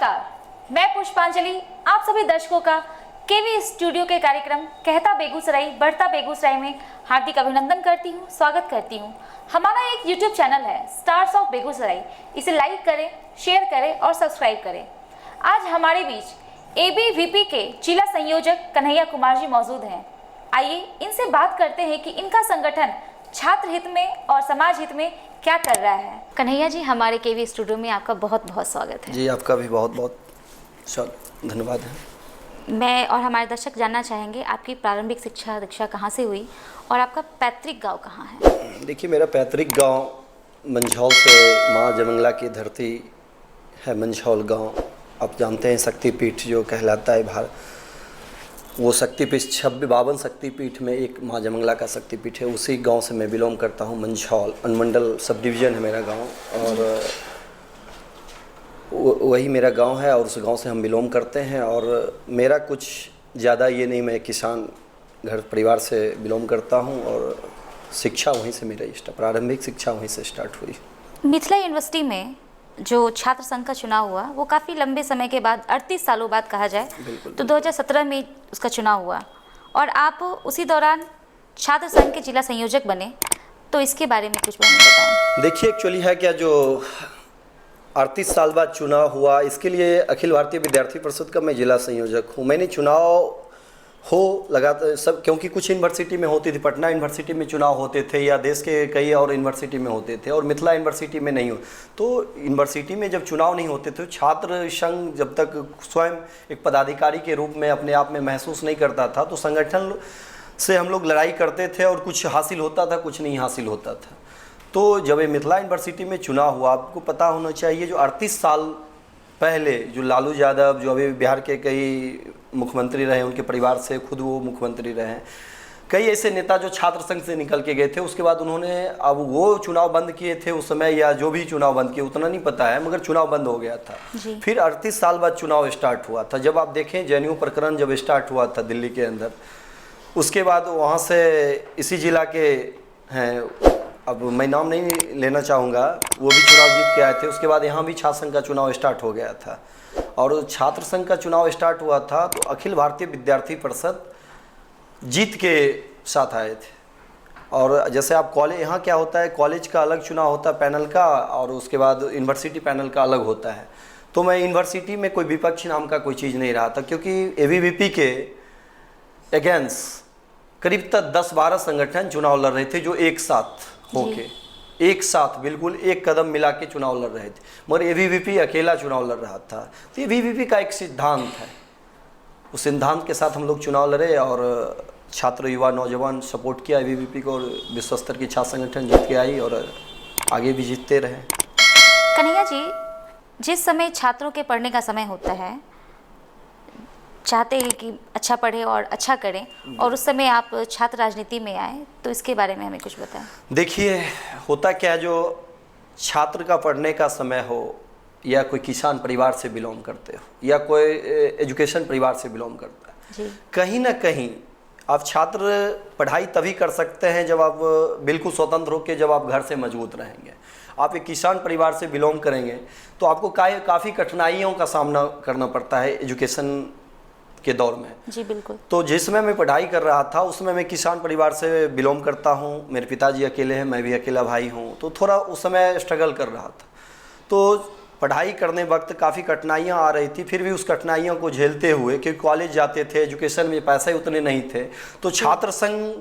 नमस्कार, मैं पुष्पांजलि आप सभी दर्शकों का केवी स्टूडियो के कार्यक्रम कहता बेगूसराय बढ़ता बेगूसराय में हार्दिक अभिनंदन करती हूँ, स्वागत करती हूँ। हमारा एक YouTube चैनल है स्टार्स ऑफ बेगूसराय, इसे लाइक करें, शेयर करें और सब्सक्राइब करें। आज हमारे बीच ABVP के जिला संयोजक कन्हैया कुमार जी मौजूद हैं। आइए इनसे बात करते हैं कि इनका संगठन छात्र हित में और समाज हित में क्या कर रहा है। कन्हैया जी, हमारे केवी स्टूडियो में आपका बहुत बहुत स्वागत है। जी, आपका भी बहुत बहुत धन्यवाद है। मैं और हमारे दर्शक जानना चाहेंगे आपकी प्रारंभिक शिक्षा दीक्षा कहाँ से हुई और आपका पैतृक गांव कहाँ है? देखिए, मेरा पैतृक गांव मंझौल से माँ जयमंगला की धरती है। मंझौल गांव आप जानते हैं, शक्तिपीठ जो कहलाता है भारत, वो शक्तिपीठ 52 शक्तिपीठ में एक माँ जयमंगला का शक्तिपीठ है। उसी गांव से मैं बिलोंग करता हूं। मंझौल अनुमंडल सब डिवीज़न है मेरा गांव, और वही मेरा गांव है और उस गांव से हम बिलोंग करते हैं। और मेरा कुछ ज़्यादा ये नहीं, मैं किसान घर परिवार से बिलोंग करता हूं और शिक्षा वहीं से मेरा प्रारंभिक शिक्षा वहीं से स्टार्ट हुई। मिथिला यूनिवर्सिटी में जो छात्र संघ का चुनाव हुआ वो काफ़ी लंबे समय के बाद 38 सालों बाद कहा जाए तो 2017 में उसका चुनाव हुआ और आप उसी दौरान छात्र संघ के जिला संयोजक बने, तो इसके बारे में कुछ बताएं। देखिए, एक्चुअली है क्या, जो 38 साल बाद चुनाव हुआ, इसके लिए अखिल भारतीय विद्यार्थी परिषद का मैं जिला संयोजक हूँ। मैंने चुनाव लगातार सब, क्योंकि कुछ यूनिवर्सिटी में होती थी, पटना यूनिवर्सिटी में चुनाव होते थे या देश के कई और यूनिवर्सिटी में होते थे और मिथिला यूनिवर्सिटी में नहीं हो। तो यूनिवर्सिटी में जब चुनाव नहीं होते थे, छात्र संघ जब तक स्वयं एक पदाधिकारी के रूप में अपने आप में महसूस नहीं करता था, तो संगठन से हम लोग लड़ाई करते थे और कुछ हासिल होता था, कुछ नहीं हासिल होता था। तो जब ये मिथिला यूनिवर्सिटी में चुनाव हुआ, आपको पता होना चाहिए, जो 38 साल पहले जो लालू यादव, जो अभी बिहार के कई मुख्यमंत्री रहे, उनके परिवार से खुद वो मुख्यमंत्री रहे, कई ऐसे नेता जो छात्र संघ से निकल के गए थे। उसके बाद उन्होंने अब वो चुनाव बंद किए थे उस समय, या जो भी चुनाव बंद किए उतना नहीं पता है, मगर चुनाव बंद हो गया था। फिर 38 साल बाद चुनाव स्टार्ट हुआ था। जब आप देखें, JNU प्रकरण जब स्टार्ट हुआ था दिल्ली के अंदर, उसके बाद वहाँ से इसी जिला के हैं, अब मैं नाम नहीं लेना चाहूँगा, वो भी चुनाव जीत के आए थे। उसके बाद यहाँ भी छात्र संघ का चुनाव स्टार्ट हो गया था और छात्र संघ का चुनाव स्टार्ट हुआ था तो अखिल भारतीय विद्यार्थी परिषद जीत के साथ आए थे। और जैसे आप कॉलेज, यहाँ क्या होता है, कॉलेज का अलग चुनाव होता है पैनल का, और उसके बाद यूनिवर्सिटी पैनल का अलग होता है। तो मैं यूनिवर्सिटी में कोई विपक्ष नाम का कोई चीज़ नहीं रहा था, क्योंकि ABVP के अगेंस्ट करीब तक 10-12 संगठन चुनाव लड़ रहे थे, जो एक साथ होके एक साथ बिल्कुल एक कदम मिला के चुनाव लड़ रहे थे, मगर ABVP अकेला चुनाव लड़ रहा था। तो ABVP का एक सिद्धांत है, उस सिद्धांत के साथ हम लोग चुनाव लड़े और छात्र युवा नौजवान सपोर्ट किया ABVP को, और विश्व स्तर की छात्र संगठन जीत के आई और आगे भी जीतते रहे। कन्हैया जी, जिस समय छात्रों के पढ़ने का समय होता है, चाहते हैं कि अच्छा पढ़े और अच्छा करें, और उस समय आप छात्र राजनीति में आए, तो इसके बारे में हमें कुछ बताएं। देखिए, होता क्या, जो छात्र का पढ़ने का समय हो, या कोई किसान परिवार से बिलोंग करते हो, या कोई एजुकेशन परिवार से बिलोंग करता है जी, कहीं ना कहीं आप छात्र पढ़ाई तभी कर सकते हैं जब आप बिल्कुल स्वतंत्र होकर, जब आप घर से मजबूत रहेंगे। आप एक किसान परिवार से बिलोंग करेंगे तो आपको काफ़ी कठिनाइयों का सामना करना पड़ता है एजुकेशन के दौर में। जी बिल्कुल। तो जिस समय मैं पढ़ाई कर रहा था, उसमें मैं किसान परिवार से बिलोंग करता हूँ, मेरे पिताजी अकेले हैं, मैं भी अकेला भाई हूँ, तो थोड़ा उस समय स्ट्रगल कर रहा था। तो पढ़ाई करने वक्त काफ़ी कठिनाइयाँ आ रही थी, फिर भी उस कठिनाइयों को झेलते हुए, क्योंकि कॉलेज जाते थे, एजुकेशन में पैसे उतने नहीं थे, तो छात्र संघ,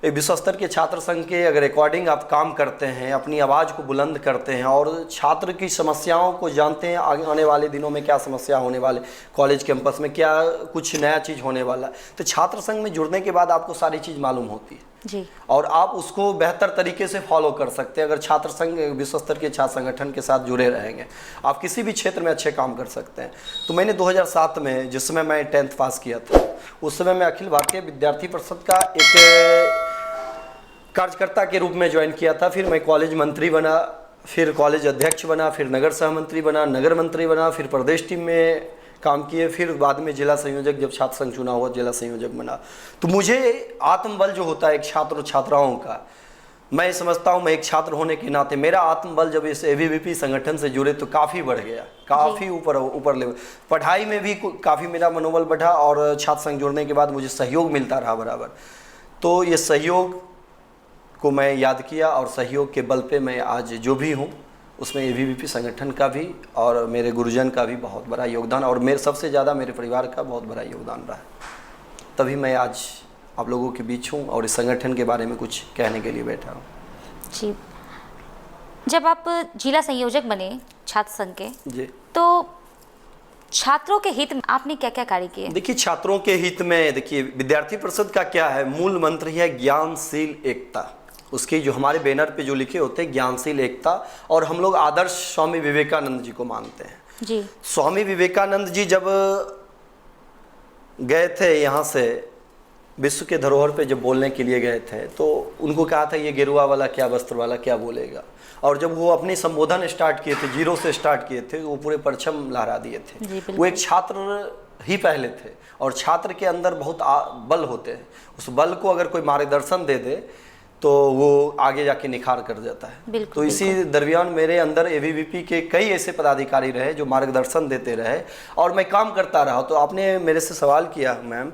विश्व स्तर के छात्र संघ के अगर अकॉर्डिंग आप काम करते हैं, अपनी आवाज़ को बुलंद करते हैं और छात्र की समस्याओं को जानते हैं, आगे आने वाले दिनों में क्या समस्या होने वाले, कॉलेज कैंपस में क्या कुछ नया चीज़ होने वाला है, तो छात्र संघ में जुड़ने के बाद आपको सारी चीज़ मालूम होती है जी, और आप उसको बेहतर तरीके से फॉलो कर सकते हैं। अगर छात्र संघ विश्व स्तर के छात्र संगठन के साथ जुड़े रहेंगे, आप किसी भी क्षेत्र में अच्छे काम कर सकते हैं। तो मैंने 2007 में, जिस समय मैं 10th पास किया था, उस समय मैं अखिल भारतीय विद्यार्थी परिषद का एक कार्यकर्ता के रूप में ज्वाइन किया था। फिर मैं कॉलेज मंत्री बना, फिर कॉलेज अध्यक्ष बना, फिर नगर सह मंत्री बना, नगर मंत्री बना, फिर प्रदेश टीम में काम किए, फिर बाद में जिला संयोजक, जब छात्र संघ चुना हुआ जिला संयोजक बना। तो मुझे आत्मबल जो होता है एक छात्र और छात्राओं का, मैं समझता हूँ मैं एक छात्र होने के नाते मेरा आत्मबल जब इस एबीवीपी संगठन से जुड़े तो काफ़ी बढ़ गया, काफ़ी ऊपर लेवल। पढ़ाई में भी काफ़ी मेरा मनोबल बढ़ा और छात्र संघ जुड़ने के बाद मुझे सहयोग मिलता रहा बराबर। तो ये सहयोग को मैं याद किया और सहयोग के बल पे मैं आज जो भी हूँ उसमें एबीवीपी संगठन का भी और मेरे गुरुजन का भी बहुत बड़ा योगदान और मेरे सबसे ज़्यादा मेरे परिवार का बहुत बड़ा योगदान रहा। तभी मैं आज आप लोगों के बीच हूँ और इस संगठन के बारे में कुछ कहने के लिए बैठा हूँ। जी, जब आप जिला संयोजक बने छात्र संघ के जी, तो छात्रों के हित में आपने क्या क्या कार्य किए? देखिए छात्रों के हित में देखिए विद्यार्थी परिषद का क्या है, मूल मंत्र है ज्ञानशील एकता। उसकी जो हमारे बैनर पे जो लिखे होते हैं ज्ञानशील एकता, और हम लोग आदर्श स्वामी विवेकानंद जी को मानते हैं। जी, स्वामी विवेकानंद जी जब गए थे यहाँ से विश्व के धरोहर पे जब बोलने के लिए गए थे तो उनको कहा था ये गेरुआ वाला क्या वस्त्र वाला क्या बोलेगा, और जब वो अपनी संबोधन स्टार्ट किए थे, जीरो से स्टार्ट किए थे, वो पूरे परचम लहरा दिए थे। वो एक छात्र ही पहले थे और छात्र के अंदर बहुत बल होते हैं, उस बल को अगर कोई मार्गदर्शन दे दे तो वो आगे जाके निखार कर जाता है। तो इसी दरमियान मेरे अंदर एबीवीपी के कई ऐसे पदाधिकारी रहे जो मार्गदर्शन देते रहे और मैं काम करता रहा। तो आपने मेरे से सवाल किया मैम,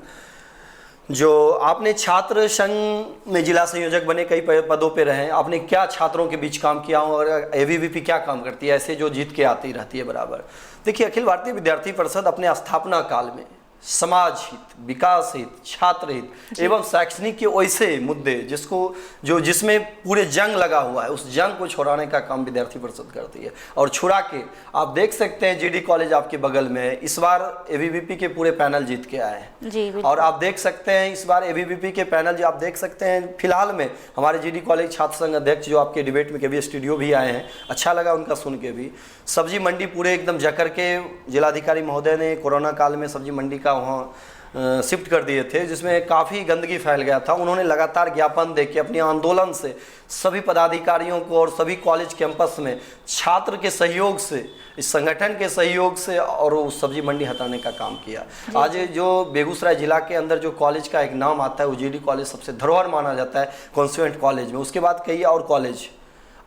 जो आपने छात्र संघ में जिला संयोजक बने, कई पदों पे रहे, आपने क्या छात्रों के बीच काम किया और एबीवीपी क्या काम करती है ऐसे जो जीत के आती रहती है बराबर। देखिए अखिल भारतीय विद्यार्थी परिषद अपने स्थापना काल में समाज हित, विकास हित, छात्र हित एवं शैक्षणिक के वैसे मुद्दे जिसमें पूरे जंग लगा हुआ है, उस जंग को छुड़ाने का काम विद्यार्थी परिषद करती है। और छुड़ा के आप देख सकते हैं जीडी कॉलेज आपके बगल में इस बार एबीवीपी के पूरे पैनल जीत के आए हैं जी, और आप देख सकते हैं इस बार एबीवीपी के पैनल जो आप देख सकते हैं फिलहाल में हमारे जीडी कॉलेज छात्र संघ अध्यक्ष जो आपके डिबेट में कभी स्टूडियो भी आए हैं, अच्छा लगा उनका सुन के भी। सब्जी मंडी पूरे एकदम जकर के जिलाधिकारी महोदय ने कोरोना काल में सब्जी मंडी का वहाँ शिफ्ट कर दिए थे जिसमें काफ़ी गंदगी फैल गया था। उन्होंने लगातार ज्ञापन देके अपने आंदोलन से सभी पदाधिकारियों को और सभी कॉलेज कैंपस में छात्र के सहयोग से, इस संगठन के सहयोग से और उस सब्जी मंडी हटाने का काम किया। आज जो बेगूसराय जिला के अंदर जो कॉलेज का एक नाम आता है वो जीडी कॉलेज सबसे धरोहर माना जाता है कॉन्स्टिट्यूएंट कॉलेज में। उसके बाद कई और कॉलेज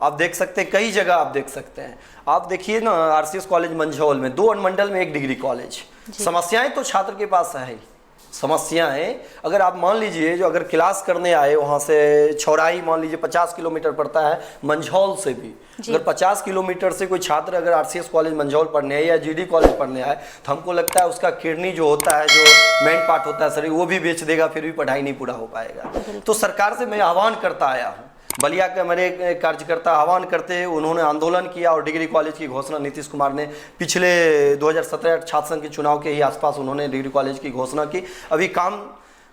आप देख सकते हैं, कई जगह आप देख सकते हैं। आप देखिए ना आरसीएस कॉलेज मंझौल में 2 अनुमंडल में 1 डिग्री कॉलेज। समस्याएं तो छात्र के पास है ही, समस्याएं अगर आप मान लीजिए जो अगर क्लास करने आए वहाँ से छौराही मान लीजिए 50 किलोमीटर पड़ता है मंझौल से भी, अगर 50 किलोमीटर से कोई छात्र अगर आरसीएस कॉलेज मंझौल पढ़ने आए या जीडी कॉलेज पढ़ने आए तो हमको लगता है उसका किडनी जो होता है, जो मेन पार्ट होता है शरीर, वो भी बेच देगा, फिर भी पढ़ाई नहीं पूरा हो पाएगा। तो सरकार से मैं आह्वान करता आया हूँ, बलिया के मेरे कार्यकर्ता आह्वान करते, उन्होंने आंदोलन किया और डिग्री कॉलेज की घोषणा नीतीश कुमार ने पिछले 2017 छात्र संघ के चुनाव के ही आसपास उन्होंने डिग्री कॉलेज की घोषणा की। अभी काम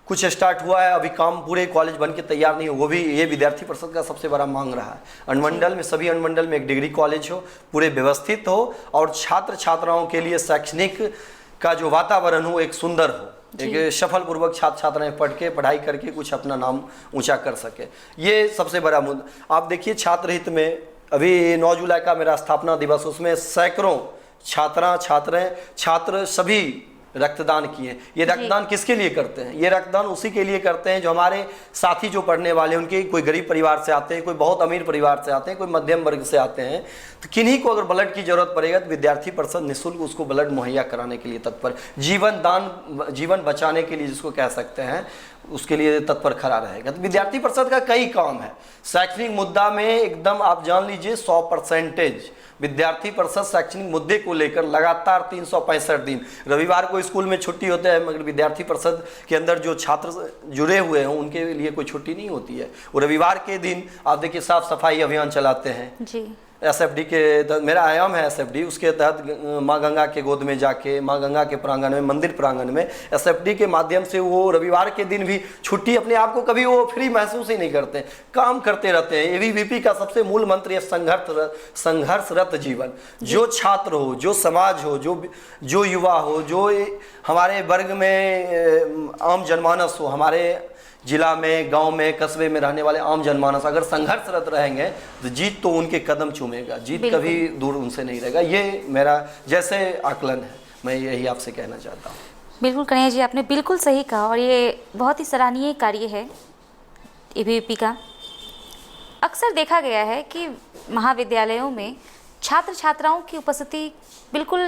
कुछ स्टार्ट हुआ है, अभी काम पूरे कॉलेज बन के तैयार नहीं हो, वो भी ये विद्यार्थी परिषद का सबसे बड़ा मांग रहा है। अनुमंडल में सभी अनुमंडल में 1 डिग्री कॉलेज हो, पूरे व्यवस्थित हो और छात्र छात्राओं के लिए शैक्षणिक का जो वातावरण हो एक सुंदर हो, एक सफल पूर्वक छात्र छात्राएं पढ़ के पढ़ाई करके कुछ अपना नाम ऊंचा कर सके, ये सबसे बड़ा मुद्दा। आप देखिए छात्र हित में अभी 9 जुलाई का मेरा स्थापना दिवस, उसमें सैकड़ों छात्र सभी रक्तदान किए। ये रक्तदान किसके लिए करते हैं? ये रक्तदान उसी के लिए करते हैं जो हमारे साथी जो पढ़ने वाले, उनके कोई गरीब परिवार से आते हैं, कोई बहुत अमीर परिवार से आते हैं, कोई मध्यम वर्ग से आते हैं। तो किन्हीं को अगर ब्लड की जरूरत पड़ेगा तो विद्यार्थी परिषद निःशुल्क उसको ब्लड मुहैया कराने के लिए तत्पर, जीवन बचाने के लिए जिसको कह सकते हैं, उसके लिए तत्पर खड़ा रहेगा। तो विद्यार्थी परिषद का कई काम है। शैक्षणिक मुद्दा में एकदम आप जान लीजिए 100% विद्यार्थी परिषद शैक्षणिक मुद्दे को लेकर लगातार 365 दिन, रविवार को स्कूल में छुट्टी होता है मगर विद्यार्थी परिषद के अंदर जो छात्र जुड़े हुए हैं उनके लिए कोई छुट्टी नहीं होती है। वो रविवार के दिन आप देखिए साफ सफाई अभियान चलाते हैं जी। एसएफडी के मेरा आयाम है एसएफडी, उसके तहत माँ गंगा के गोद में जाके, माँ गंगा के प्रांगण में, मंदिर प्रांगण में एसएफडी के माध्यम से वो रविवार के दिन भी छुट्टी, अपने आप को कभी वो फ्री महसूस ही नहीं करते, काम करते रहते हैं। एबीवीपी का सबसे मूल मंत्र है संघर्षरत जीवन। जो छात्र हो, जो समाज हो, जो युवा हो, जो हमारे वर्ग में आम जनमानस हो, हमारे जिला में, गांव में, कस्बे में रहने वाले आम जनमानस अगर संघर्षरत रहेंगे तो जीत तो उनके कदम चूमेगा, जीत कभी दूर उनसे नहीं रहेगा। ये मेरा जैसे आकलन है, मैं यही आपसे कहना चाहता हूँ। बिल्कुल कन्हैया जी, आपने बिल्कुल सही कहा और ये बहुत ही सराहनीय कार्य है एबीवीपी का। अक्सर अक्सर देखा गया है कि महाविद्यालयों में छात्र छात्राओं की उपस्थिति बिल्कुल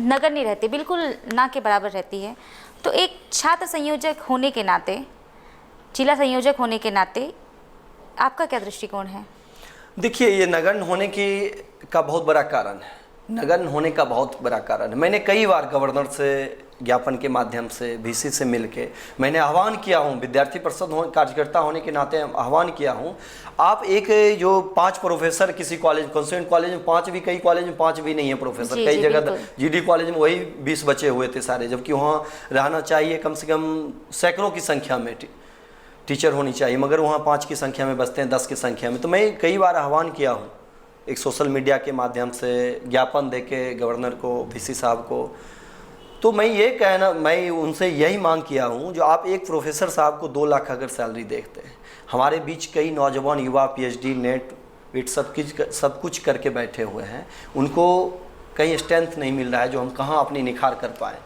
नगण्य रहती, बिल्कुल ना के बराबर रहती है। तो एक छात्र संयोजक होने के नाते, जिला संयोजक होने के नाते आपका क्या दृष्टिकोण है? देखिए, ये नगण्य होने का बहुत बड़ा कारण है, नगण्य होने का बहुत बड़ा कारण है। मैंने कई बार गवर्नर से ज्ञापन के माध्यम से, वीसी से मिलके मैंने आह्वान किया हूँ, विद्यार्थी परिषद कार्यकर्ता होने के नाते आह्वान किया हूँ। आप एक जो 5 प्रोफेसर किसी कॉलेज, कॉन्स्टिट्यूएंट कॉलेज में 5 भी, कई कॉलेज में 5 भी नहीं है प्रोफेसर, कई जगह जीडी कॉलेज में वही 20 बचे हुए थे सारे, जबकि वहाँ रहना चाहिए कम से कम सैकड़ों की संख्या में टीचर होनी चाहिए, मगर वहाँ 5 की संख्या में बचते हैं, 10 की संख्या में। तो मैं कई बार आह्वान किया हूँ, एक सोशल मीडिया के माध्यम से ज्ञापन देके गवर्नर को, वीसी साहब को। तो मैं उनसे यही मांग किया हूँ, जो आप एक प्रोफेसर साहब को 2 लाख अगर सैलरी देखते हैं, हमारे बीच कई नौजवान युवा पीएचडी, नेट वेट सब कुछ करके बैठे हुए हैं, उनको कहीं स्ट्रेंथ नहीं मिल रहा है जो हम कहाँ अपनी निखार कर पाएँ।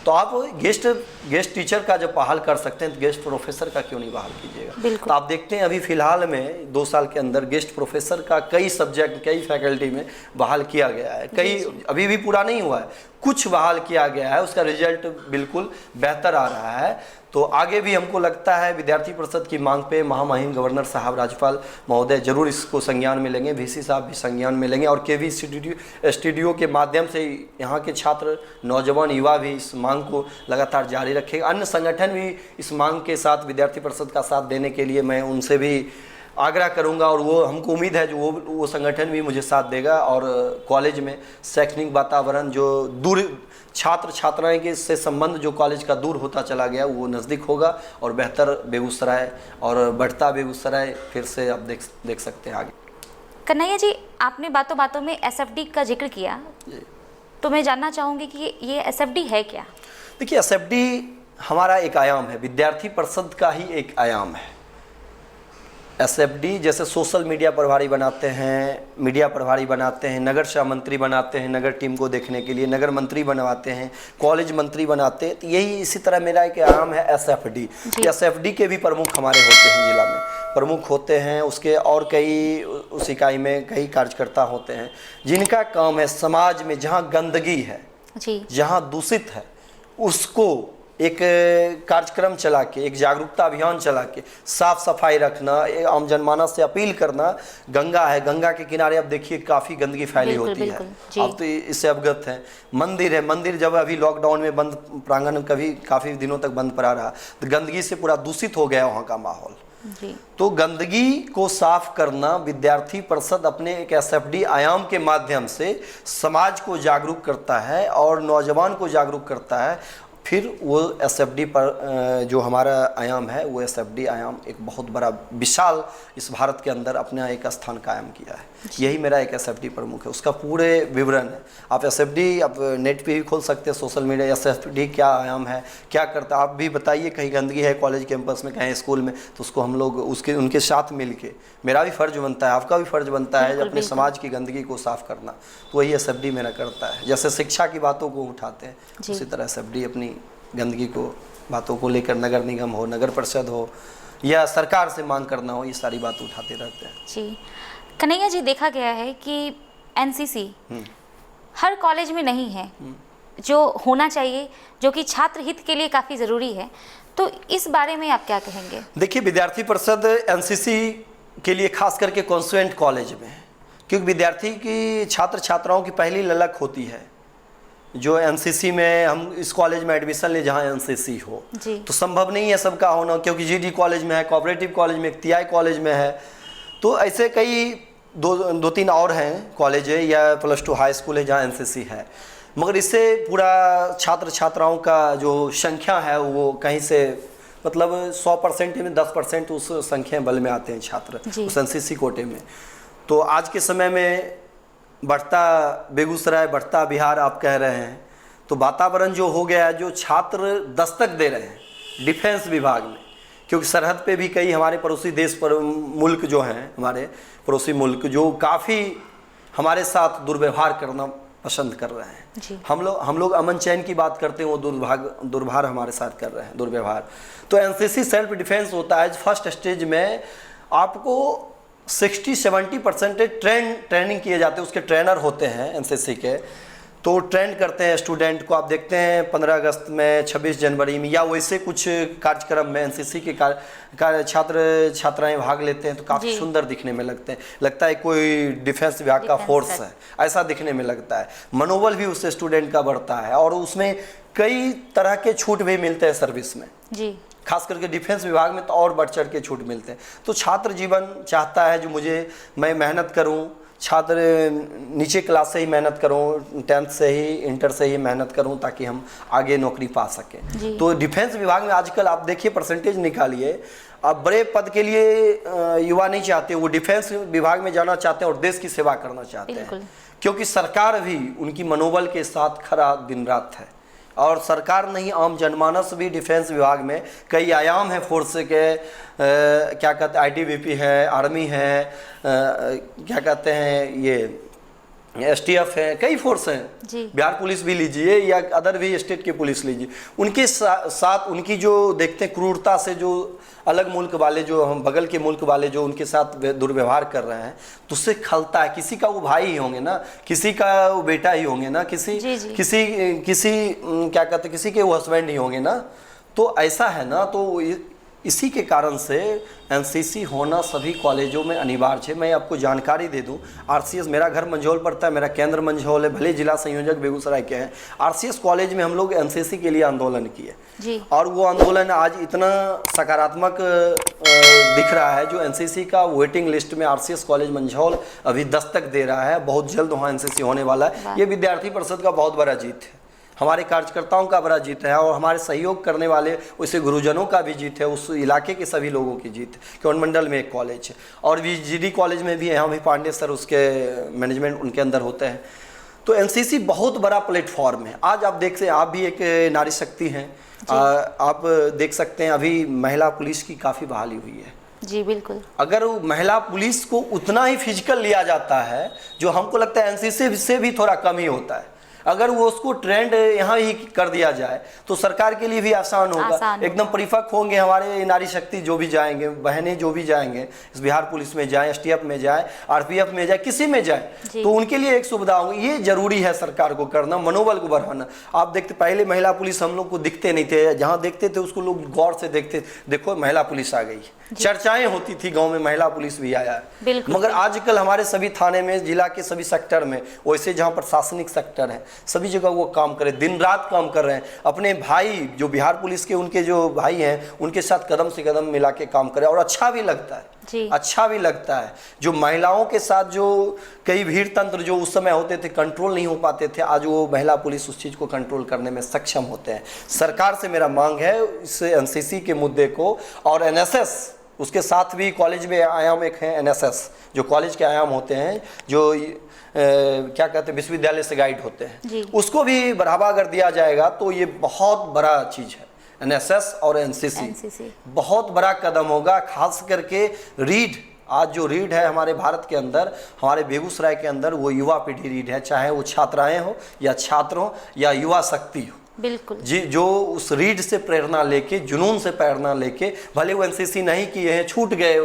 तो आप गेस्ट टीचर का जब बहाल कर सकते हैं तो गेस्ट प्रोफेसर का क्यों नहीं बहाल कीजिएगा? तो आप देखते हैं अभी फिलहाल में 2 साल के अंदर गेस्ट प्रोफेसर का कई सब्जेक्ट, कई फैकल्टी में बहाल किया गया है, कई अभी भी पूरा नहीं हुआ है, कुछ बहाल किया गया है, उसका रिजल्ट बिल्कुल बेहतर आ रहा है। तो आगे भी हमको लगता है विद्यार्थी परिषद की मांग पे महामहिम गवर्नर साहब, राज्यपाल महोदय जरूर इसको संज्ञान में लेंगे, वीसी साहब भी संज्ञान में लेंगे, और केवी स्टूडियो के माध्यम से यहाँ के छात्र, नौजवान, युवा भी इस मांग को लगातार जारी रखेगा। अन्य संगठन भी इस मांग के साथ विद्यार्थी परिषद का साथ देने के लिए मैं उनसे भी आग्रह करूंगा, और वो हमको उम्मीद है जो वो संगठन भी मुझे साथ देगा, और कॉलेज में शैक्षणिक वातावरण जो दूर छात्र छात्राएं के से संबंध जो कॉलेज का दूर होता चला गया वो नज़दीक होगा, और बेहतर बेगूसराय और बढ़ता बेगूसराय फिर से आप देख सकते हैं आगे। कन्हैया जी, आपने बातों बातों में एसएफडी का जिक्र किया, तो मैं जानना चाहूँगी कि ये एसएफडी है क्या? देखिए, एसएफडी हमारा एक आयाम है, विद्यार्थी परिषद का ही एक आयाम है। एसएफडी जैसे सोशल मीडिया प्रभारी बनाते हैं, मीडिया प्रभारी बनाते हैं, नगर शाह मंत्री बनाते हैं नगर टीम को देखने के लिए, नगर मंत्री बनवाते हैं, कॉलेज मंत्री बनाते हैं, तो यही इसी तरह मेरा एक आयाम है एसएफडी। एसएफडी के भी प्रमुख हमारे होते हैं, जिला में प्रमुख होते हैं, उसके और कई उस इकाई में कई कार्यकर्ता होते हैं जिनका काम है समाज में जहाँ गंदगी है, जहाँ दूषित है, उसको एक कार्यक्रम चला के, एक जागरूकता अभियान चला के साफ सफाई रखना, आम जनमानस से अपील करना। गंगा है, गंगा के किनारे अब देखिए काफ़ी गंदगी फैली होती है, अब तो इससे अवगत है। मंदिर है, मंदिर जब अभी लॉकडाउन में बंद, प्रांगण कभी काफ़ी दिनों तक बंद पड़ा रहा, तो गंदगी से पूरा दूषित हो गया वहाँ का माहौल। तो गंदगी को साफ करना विद्यार्थी परिषद अपने एक एसएफडी आयाम के माध्यम से समाज को जागरूक करता है और नौजवान को जागरूक करता है। फिर वो एसएफडी पर जो हमारा आयाम है, वो एसएफडी आयाम एक बहुत बड़ा विशाल इस भारत के अंदर अपना एक स्थान कायम किया है। यही मेरा एक एसएफडी प्रमुख है, उसका पूरे विवरण है। आप एसएफडी आप नेट पे भी खोल सकते हैं, सोशल मीडिया, एसएफडी क्या आयाम है, क्या करता है। आप भी बताइए, कहीं गंदगी है कॉलेज कैंपस में, कहीं स्कूल में, तो उसको हम लोग उनके साथ मिल के, मेरा भी फ़र्ज बनता है, आपका भी फ़र्ज बनता है अपने समाज की गंदगी को साफ करना, तो वही एसएफडी मेरा करता है। जैसे शिक्षा की बातों को उठाते हैं, उसी तरह एसएफडी अपनी गंदगी को, बातों को लेकर नगर निगम हो, नगर परिषद हो या सरकार से मांग करना हो, ये सारी बात उठाते रहते हैं। जी कन्हैया जी, देखा गया है कि एनसीसी हर कॉलेज में नहीं है, जो होना चाहिए, जो कि छात्र हित के लिए काफ़ी ज़रूरी है, तो इस बारे में आप क्या कहेंगे? देखिए, विद्यार्थी परिषद एनसीसी के लिए खास करके कॉन्स्टिट्यूएंट कॉलेज में, क्योंकि विद्यार्थी की, छात्र छात्राओं की पहली ललक होती है जो एनसीसी में, हम इस कॉलेज में एडमिशन ले जहाँ एनसीसी हो, तो संभव नहीं है सबका होना, क्योंकि जीडी कॉलेज में है, कोऑपरेटिव कॉलेज में, टीआई कॉलेज में है, तो ऐसे कई 2-3 और हैं कॉलेज है या +2 हाई स्कूल है जहाँ एनसीसी है, मगर इससे पूरा छात्र छात्राओं का जो संख्या है वो कहीं से, मतलब 100% में 10% उस संख्या बल में आते हैं छात्र उस एनसीसी कोटे में। तो आज के समय में बढ़ता बेगूसराय, बढ़ता बिहार आप कह रहे हैं, तो वातावरण जो हो गया है, जो छात्र दस्तक दे रहे हैं डिफेंस विभाग में, क्योंकि सरहद पे भी कई हमारे पड़ोसी देश पर मुल्क जो हैं, हमारे पड़ोसी मुल्क जो काफ़ी हमारे साथ दुर्व्यवहार करना पसंद कर रहे हैं। हम लोग अमन चैन की बात करते हैं, वो दुर्भार हमारे साथ कर रहे हैं, दुर्व्यवहार। तो एनसीसी सेल्फ डिफेंस होता है। फर्स्ट स्टेज में आपको 60-70% ट्रेनिंग किए जाते हैं, उसके ट्रेनर होते हैं एनसीसी के, तो ट्रेन करते हैं स्टूडेंट को। आप देखते हैं 15 अगस्त में, 26 जनवरी में या वैसे कुछ कार्यक्रम में एनसीसी के छात्र छात्राएं भाग लेते हैं तो काफ़ी सुंदर दिखने में लगते हैं, लगता है कोई डिफेंस विभाग का फोर्स है, ऐसा दिखने में लगता है। मनोबल भी उससे स्टूडेंट का बढ़ता है और उसमें कई तरह के छूट भी मिलते हैं सर्विस में जी, खास करके डिफेंस विभाग में तो और बढ़ चढ़ के छूट मिलते हैं। तो छात्र जीवन चाहता है जो मैं मेहनत करूं, छात्र नीचे क्लास से ही मेहनत करूं, 10th से ही, इंटर से ही मेहनत करूं ताकि हम आगे नौकरी पा सकें। तो डिफेंस विभाग में आजकल आप देखिए परसेंटेज निकालिए, अब बड़े पद के लिए युवा नहीं चाहते, वो डिफेंस विभाग में जाना चाहते हैं और देश की सेवा करना चाहते हैं, क्योंकि सरकार भी उनकी मनोबल के साथ खड़ा दिन रात है। और सरकार नहीं, आम जनमानस भी डिफेंस विभाग में कई आयाम है फोर्स के, क्या कहते हैं, आईटीबीपी है, आर्मी है, क्या कहते हैं ये एसटीएफ है, कई फोर्स हैं, बिहार पुलिस भी लीजिए या अदर भी स्टेट की पुलिस लीजिए, उनके साथ उनकी जो देखते हैं क्रूरता से, जो अलग मुल्क वाले, जो हम बगल के मुल्क वाले जो उनके साथ दुर्व्यवहार कर रहे हैं, तो उससे खलता है। किसी का वो भाई ही होंगे ना, किसी का वो बेटा ही होंगे ना, किसी क्या कहते हैं, किसी के वो हस्बैंड ही होंगे ना, तो ऐसा है ना। तो इसी के कारण से एनसीसी होना सभी कॉलेजों में अनिवार्य है। मैं आपको जानकारी दे दूं, आरसीएस, मेरा घर मंझौल पड़ता है, मेरा केंद्र मंझौल है, भले जिला संयोजक बेगूसराय के हैं। आरसीएस कॉलेज में हम लोग एनसीसी के लिए आंदोलन किए जी, और वो आंदोलन आज इतना सकारात्मक दिख रहा है, जो एनसीसी का वेटिंग लिस्ट में आरसीएस कॉलेज मंझौल अभी दस्तक दे रहा है। बहुत जल्द वहाँ एनसीसी होने वाला है। ये विद्यार्थी परिषद का बहुत बड़ा जीत है, हमारे कार्यकर्ताओं का बड़ा जीत है, और हमारे सहयोग करने वाले वैसे गुरुजनों का भी जीत है, उस इलाके के सभी लोगों की जीत है। कि मंडल में एक कॉलेज है और जीडी कॉलेज में भी है, यहाँ भी पांडे सर उसके मैनेजमेंट उनके अंदर होते हैं। तो एनसीसी बहुत बड़ा प्लेटफॉर्म है। आज आप देख सकते, आप भी एक नारी शक्ति हैं, आप देख सकते हैं अभी महिला पुलिस की काफ़ी बहाली हुई है जी, बिल्कुल। अगर महिला पुलिस को उतना ही फिजिकल लिया जाता है, जो हमको लगता है एनसीसी से भी थोड़ा कम ही होता है, अगर वो उसको ट्रेंड यहाँ ही कर दिया जाए तो सरकार के लिए भी आसान होगा। एकदम परिपक्व होंगे हमारे नारी शक्ति जो भी जाएंगे, बहनें जो भी जाएंगे, इस बिहार पुलिस में जाए, एसटीएफ में जाए, आरपीएफ में जाए, किसी में जाए, तो उनके लिए एक सुविधा होगी। ये जरूरी है सरकार को करना, मनोबल को बढ़ाना। आप देखते पहले महिला पुलिस हम लोग को दिखते नहीं थे, जहाँ देखते थे उसको लोग गौर से देखते, देखो महिला पुलिस आ गई, चर्चाएं होती थी गांव में, महिला पुलिस भी आया है। मगर आजकल हमारे सभी थाने में, जिला के सभी सेक्टर में, वैसे जहाँ प्रशासनिक सेक्टर है, सभी जगह वो काम करे, दिन रात काम कर रहे हैं। अपने भाई जो बिहार पुलिस के, उनके जो भाई हैं, उनके साथ कदम से कदम मिला के काम करे, और अच्छा भी लगता है, अच्छा भी लगता है। जो महिलाओं के साथ जो कई भीड़ तंत्र जो उस समय होते थे, कंट्रोल नहीं हो पाते थे, आज वो महिला पुलिस उस चीज़ को कंट्रोल करने में सक्षम होते हैं। सरकार से मेरा मांग है इस एनसीसी के मुद्दे को, और एनएसएस उसके साथ भी कॉलेज में आयाम एक है एनएसएस, जो कॉलेज के आयाम होते हैं, जो क्या कहते हैं विश्वविद्यालय से गाइड होते हैं, उसको भी बढ़ावा अगर दिया जाएगा तो ये बहुत बड़ा चीज़ है। एनएसएस और एनसीसी बहुत बड़ा कदम होगा। खास करके रीड, आज जो रीड है हमारे भारत के अंदर, हमारे बेगूसराय के अंदर, वो युवा पीढ़ी रीड है, चाहे वो छात्राएं हो या छात्र हो या युवा शक्ति हो, बिल्कुल जी, जो उस रीड से प्रेरणा लेके, जुनून से प्रेरणा लेके, भले वो एनसीसी नहीं किए हैं, छूट गए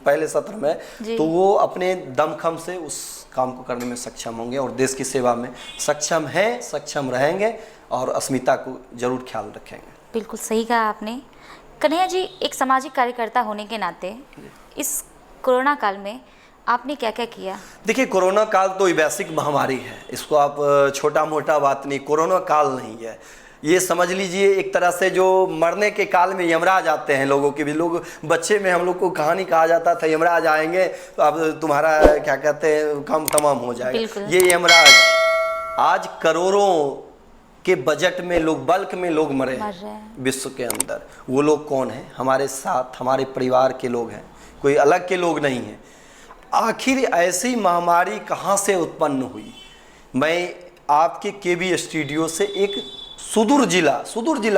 पहले सत्र में, तो वो अपने दमखम से उस काम को करने में सक्षम होंगे और देश की सेवा में सक्षम हैं, सक्षम रहेंगे और अस्मिता को जरूर ख्याल रखेंगे। बिल्कुल सही कहा आपने। कन्हैया जी, एक सामाजिक कार्यकर्ता होने के नाते इस कोरोना काल में आपने क्या क्या किया? देखिए, कोरोना काल तो वैश्विक महामारी है, इसको आप छोटा मोटा बात नहीं, कोरोना काल नहीं है, ये समझ लीजिए एक तरह से जो मरने के काल में यमराज आते हैं लोगों के भी। लोग बच्चे में हम लोग को कहानी कहा जाता था, यमराज आएंगे तो अब तुम्हारा क्या कहते हैं काम तमाम हो जाएगा। ये यमराज आज करोड़ों के बजट में लोग, बल्क में लोग मरे हैं विश्व के अंदर। वो लोग कौन है? हमारे साथ, हमारे परिवार के लोग हैं, कोई अलग के लोग नहीं हैं। आखिर ऐसी महामारी कहाँ से उत्पन्न हुई? मैं आपके केबी स्टूडियो से एक सुदूर जिला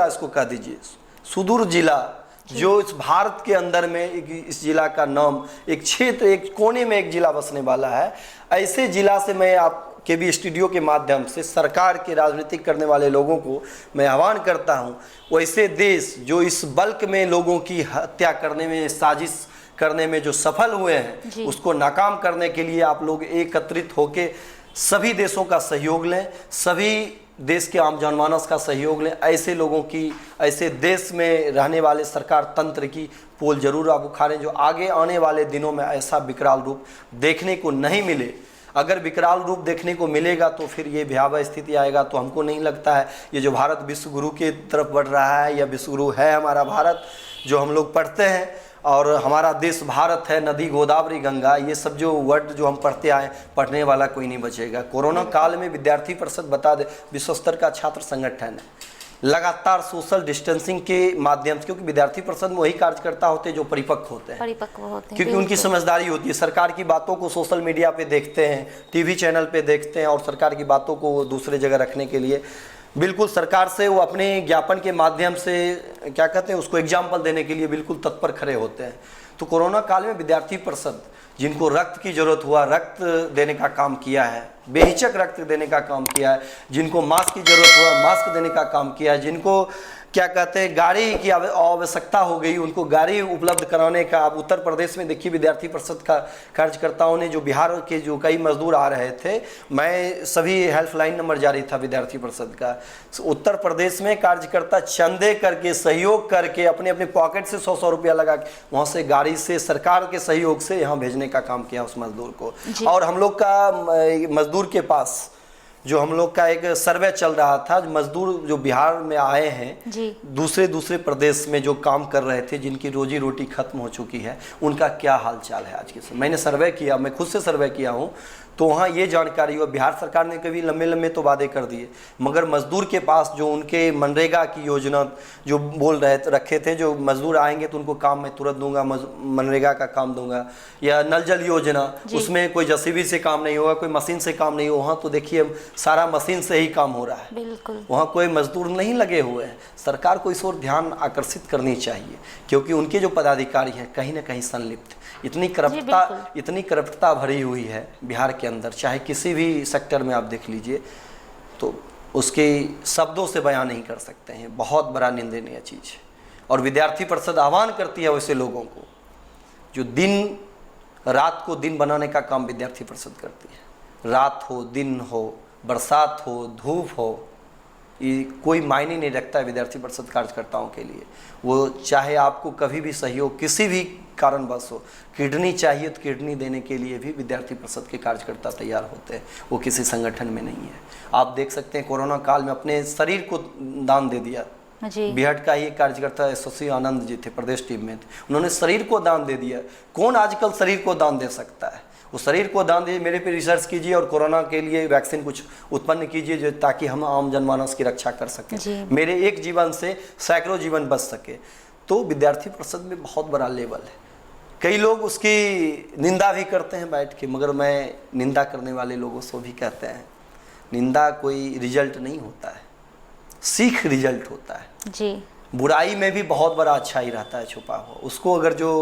इसको कह दीजिए, सुदूर जिला, जो इस भारत के अंदर में इस जिला का नाम, एक क्षेत्र, एक कोने में एक जिला बसने वाला है, ऐसे जिला से मैं आप केबी स्टूडियो के माध्यम से सरकार के राजनीतिक करने वाले लोगों को मैं आह्वान करता हूं, वैसे देश जो इस बल्क में लोगों की हत्या करने में साजिश करने में जो सफल हुए हैं, उसको नाकाम करने के लिए आप लोग एकत्रित होकर सभी देशों का सहयोग लें, सभी देश के आम जनमानस का सहयोग लें। ऐसे लोगों की, ऐसे देश में रहने वाले सरकार तंत्र की पोल जरूर आप उखाड़ें जो आगे आने वाले दिनों में ऐसा विकराल रूप देखने को नहीं मिले। अगर विकराल रूप देखने को मिलेगा तो फिर ये भयावह स्थिति आएगा। तो हमको नहीं लगता है ये जो भारत विश्व गुरु की तरफ बढ़ रहा है, या विश्व गुरु है हमारा भारत जो हम लोग पढ़ते हैं, और हमारा देश भारत है, नदी गोदावरी गंगा, ये सब जो वर्ड जो हम पढ़ते आए, पढ़ने वाला कोई नहीं बचेगा। कोरोना काल में विद्यार्थी परिषद बता दे विश्व स्तर का छात्र संगठन है, लगातार सोशल डिस्टेंसिंग के माध्यम से, क्योंकि विद्यार्थी परिषद में वही कार्यकर्ता होते हैं जो परिपक्व होते हैं, क्योंकि उनकी समझदारी होती है। सरकार की बातों को सोशल मीडिया पे देखते हैं, टीवी चैनल पे देखते हैं, और सरकार की बातों को वो दूसरे जगह रखने के लिए बिल्कुल सरकार से वो अपने ज्ञापन के माध्यम से क्या कहते हैं उसको एग्जाम्पल देने के लिए बिल्कुल तत्पर खड़े होते हैं। तो कोरोना काल में विद्यार्थी परिषद जिनको रक्त की जरूरत हुआ रक्त देने का काम किया है, बेहिचक रक्त देने का काम किया है, जिनको मास्क की जरूरत हुआ मास्क देने का काम किया है, जिनको क्या कहते हैं गाड़ी की आवश्यकता हो गई उनको गाड़ी उपलब्ध कराने का। अब उत्तर प्रदेश में देखिए विद्यार्थी परिषद का कार्यकर्ताओं ने, जो बिहार के जो कई मजदूर आ रहे थे, मैं सभी हेल्पलाइन नंबर जारी था विद्यार्थी परिषद का, उत्तर प्रदेश में कार्यकर्ता चंदे करके सहयोग करके अपने अपने पॉकेट से 100-100 रुपया लगा के वहाँ से गाड़ी से सरकार के सहयोग से यहाँ भेजने का काम किया उस मजदूर को। और हम लोग का मजदूर के पास जो हम लोग का एक सर्वे चल रहा था, मजदूर जो बिहार में आए हैं दूसरे प्रदेश में जो काम कर रहे थे, जिनकी रोजी रोटी खत्म हो चुकी है, उनका क्या हाल चाल है आज के समय। मैंने सर्वे किया, मैं खुद से सर्वे किया हूँ, तो वहाँ ये जानकारी हुआ बिहार सरकार ने कभी लंबे लंबे तो वादे कर दिए, मगर मजदूर के पास जो उनके मनरेगा की योजना जो बोल रहे रखे थे, जो मजदूर आएंगे तो उनको काम मैं तुरंत दूंगा, मनरेगा का काम दूंगा, या नल जल योजना, उसमें कोई जेसीबी से काम नहीं होगा, कोई मशीन से काम नहीं होगा। वहाँ तो देखिए सारा मशीन से ही काम हो रहा है, बिल्कुल वहाँ कोई मजदूर नहीं लगे हुए हैं। सरकार को इस ओर ध्यान आकर्षित करनी चाहिए, क्योंकि उनके जो पदाधिकारी हैं कहीं ना कहीं संलिप्त, इतनी करप्टता भरी हुई है बिहार के अंदर, चाहे किसी भी सेक्टर में आप देख लीजिए, तो उसके शब्दों से बयान नहीं कर सकते हैं। बहुत बड़ा निंदनीय चीज़ है। और विद्यार्थी परिषद आह्वान करती है वैसे लोगों को जो दिन रात को दिन बनाने का काम विद्यार्थी परिषद करती है। रात हो, दिन हो, बरसात हो, धूप हो, ये कोई मायने नहीं रखता है विद्यार्थी परिषद कार्यकर्ताओं के लिए। वो चाहे आपको कभी भी सहयोग किसी भी कारणवश हो, किडनी चाहिए तो किडनी देने के लिए भी विद्यार्थी परिषद के कार्यकर्ता तैयार होते हैं, वो किसी संगठन में नहीं है। आप देख सकते हैं कोरोना काल में अपने शरीर को दान दे दिया। बिहार का ही कार्यकर्ता एसोसी आनंद जी थे, प्रदेश टीम में थे, उन्होंने शरीर को दान दे दिया। कौन आजकल शरीर को दान दे सकता है? वो शरीर को दान दीजिए, मेरे पे रिसर्च कीजिए और कोरोना के लिए वैक्सीन कुछ उत्पन्न कीजिए जो ताकि हम आम जनमानस की रक्षा कर सकें। मेरे एक जीवन से सैकड़ों जीवन बच सके। तो विद्यार्थी परिषद में बहुत बड़ा लेवल है। कई लोग उसकी निंदा भी करते हैं बैठ के, मगर मैं निंदा करने वाले लोगों से भी कहते हैं निंदा कोई रिजल्ट नहीं होता है, सीख रिजल्ट होता है जी। बुराई में भी बहुत बड़ा अच्छाई रहता है छुपा हुआ। उसको अगर जो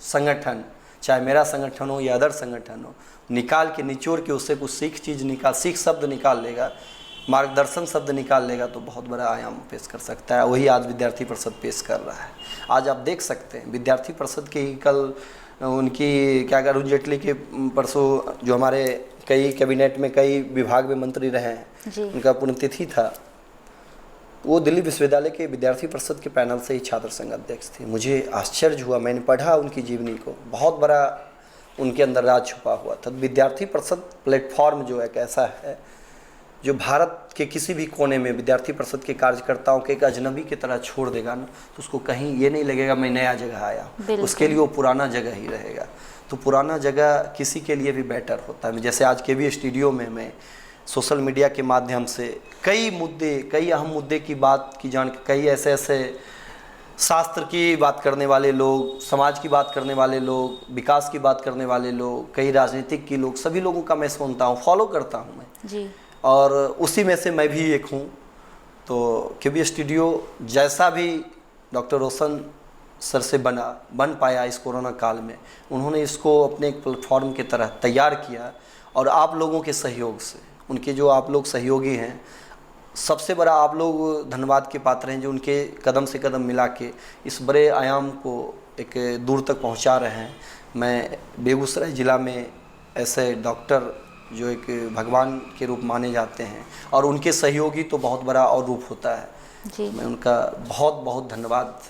संगठन, चाहे मेरा संगठन हो या अदर संगठन हो, निकाल के निचोड़ के उससे कुछ सीख शब्द निकाल लेगा, मार्गदर्शन शब्द निकाल लेगा, तो बहुत बड़ा आयाम पेश कर सकता है। वही आज विद्यार्थी परिषद पेश कर रहा है। आज आप देख सकते हैं विद्यार्थी परिषद की कल उनकी क्या अरुण जेटली के परसों जो हमारे कई कैबिनेट में कई विभाग में मंत्री रहे हैं, उनका पुण्यतिथि था। वो दिल्ली विश्वविद्यालय के विद्यार्थी परिषद के पैनल से ही छात्र संघ अध्यक्ष थे। मुझे आश्चर्य हुआ, मैंने पढ़ा उनकी जीवनी को, बहुत बड़ा उनके अंदर राज छुपा हुआ था। विद्यार्थी परिषद प्लेटफॉर्म जो एक ऐसा है जो भारत के किसी भी कोने में विद्यार्थी परिषद के कार्यकर्ताओं के एक अजनबी की तरह छोड़ देगा ना, तो उसको कहीं ये नहीं लगेगा मैं नया जगह आया, उसके लिए वो पुराना जगह ही रहेगा। तो पुराना जगह किसी के लिए भी बेटर होता है। जैसे आज के भी स्टूडियो में मैं सोशल मीडिया के माध्यम से कई अहम मुद्दे की बात की कई ऐसे शास्त्र की बात करने वाले लोग, समाज की बात करने वाले लोग, विकास की बात करने वाले लोग, कई राजनीतिक की लोग, सभी लोगों का मैं सुनता हूँ, फॉलो करता हूँ मैं जी। और उसी में से मैं भी एक हूँ। तो केबी स्टूडियो जैसा भी डॉक्टर रोशन सर से बन पाया इस कोरोना काल में, उन्होंने इसको अपने एक प्लेटफॉर्म की तरह तैयार किया। और आप लोगों के सहयोग से, उनके जो आप लोग सहयोगी हैं, सबसे बड़ा आप लोग धन्यवाद के पात्र हैं जो उनके कदम से कदम मिला के इस बड़े आयाम को एक दूर तक पहुंचा रहे हैं। मैं बेगूसराय ज़िला में ऐसे डॉक्टर जो एक भगवान के रूप माने जाते हैं और उनके सहयोगी तो बहुत बड़ा और रूप होता है जी। मैं उनका बहुत बहुत धन्यवाद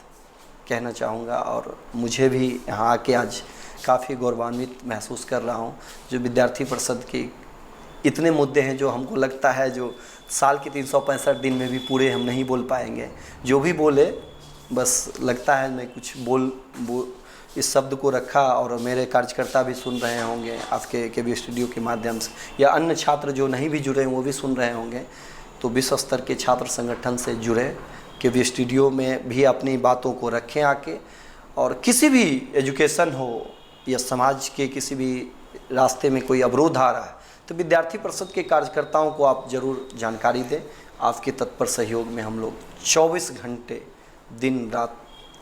कहना चाहूँगा। और मुझे भी यहाँ आके आज काफ़ी गौरवान्वित महसूस कर रहा हूँ। जो विद्यार्थी परिषद के इतने मुद्दे हैं जो हमको लगता है जो साल के 365 दिन में भी पूरे हम नहीं बोल पाएंगे, जो भी बोले बस लगता है मैं कुछ बोल इस शब्द को रखा और मेरे कार्यकर्ता भी सुन रहे होंगे आपके केवी स्टूडियो के माध्यम से, या अन्य छात्र जो नहीं भी जुड़े हैं वो भी सुन रहे होंगे। तो विश्व स्तर के छात्र संगठन से जुड़े, केवी स्टूडियो में भी अपनी बातों को रखें आके, और किसी भी एजुकेशन हो या समाज के किसी भी रास्ते में कोई अवरोध आ रहा है तो विद्यार्थी परिषद के कार्यकर्ताओं को आप ज़रूर जानकारी दें। आपके तत्पर सहयोग में हम लोग 24 घंटे दिन रात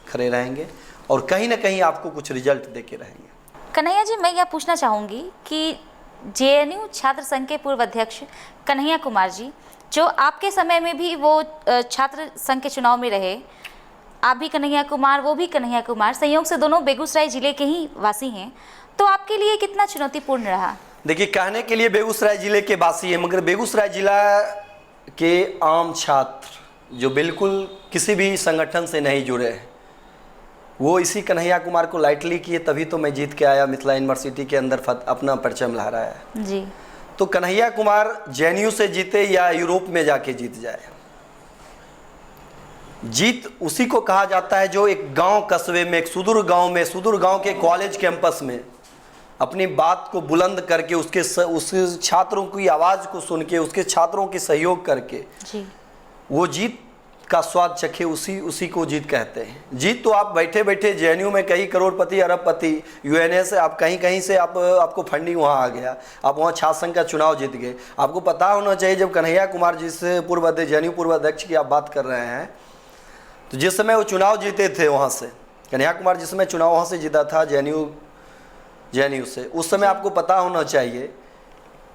खड़े रहेंगे और कहीं ना कहीं आपको कुछ रिजल्ट दे के रहेंगे। कन्हैया जी, मैं यह पूछना चाहूँगी कि जेएनयू छात्र संघ के पूर्व अध्यक्ष कन्हैया कुमार जी, जो आपके समय में भी वो छात्र संघ के चुनाव में रहे, आप भी कन्हैया कुमार, वो भी कन्हैया कुमार, संयोग से दोनों बेगूसराय ज़िले के ही वासी हैं, तो आपके लिए कितना चुनौतीपूर्ण रहा? देखिए, कहने के लिए बेगूसराय ज़िले के वासी हैं, मगर बेगूसराय ज़िला के आम छात्र जो बिल्कुल किसी भी संगठन से नहीं जुड़े हैं, वो इसी कन्हैया कुमार को लाइटली किए, तभी तो मैं जीत के आया, मिथिला यूनिवर्सिटी के अंदर अपना परचम लहराया जी। तो कन्हैया कुमार जेएनयू से जीते या यूरोप में जाके जीत जाए, जीत उसी को कहा जाता है जो एक गांव कस्बे में, एक सुदूर गांव के कॉलेज कैंपस में अपनी बात को बुलंद करके उस छात्रों की आवाज़ को सुन के, उसके छात्रों के सहयोग करके जी। वो जीत का स्वाद चखे, उसी को जीत कहते हैं। जीत तो आप बैठे बैठे जेएनयू में कई करोड़पति अरबपति यूएनए से आप कहीं से आपको फंडिंग वहाँ आ गया, आप वहाँ छात्र संघ का चुनाव जीत गए। आपको पता होना चाहिए जब कन्हैया कुमार जिस जेएनयू पूर्व अध्यक्ष की आप बात कर रहे हैं, तो जिस समय वो चुनाव जीते थे वहाँ से, कन्हैया कुमार जिस समय चुनाव वहाँ से जीता था जेएनयू से, उस समय आपको पता होना चाहिए,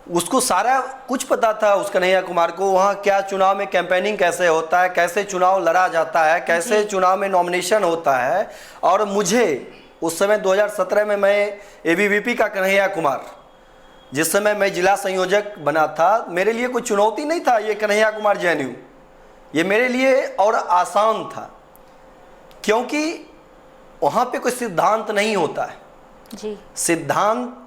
उसको सारा कुछ पता था उस कन्हैया कुमार को, वहाँ क्या चुनाव में कैंपेनिंग कैसे होता है, कैसे चुनाव लड़ा जाता है, कैसे चुनाव में नॉमिनेशन होता है। और मुझे उस समय 2017 में मैं एबीवीपी का कन्हैया कुमार, जिस समय मैं जिला संयोजक बना था, मेरे लिए कोई चुनौती नहीं था ये कन्हैया कुमार जेएनयू, ये मेरे लिए और आसान था, क्योंकि वहाँ पे कोई सिद्धांत नहीं होता है जी। सिद्धांत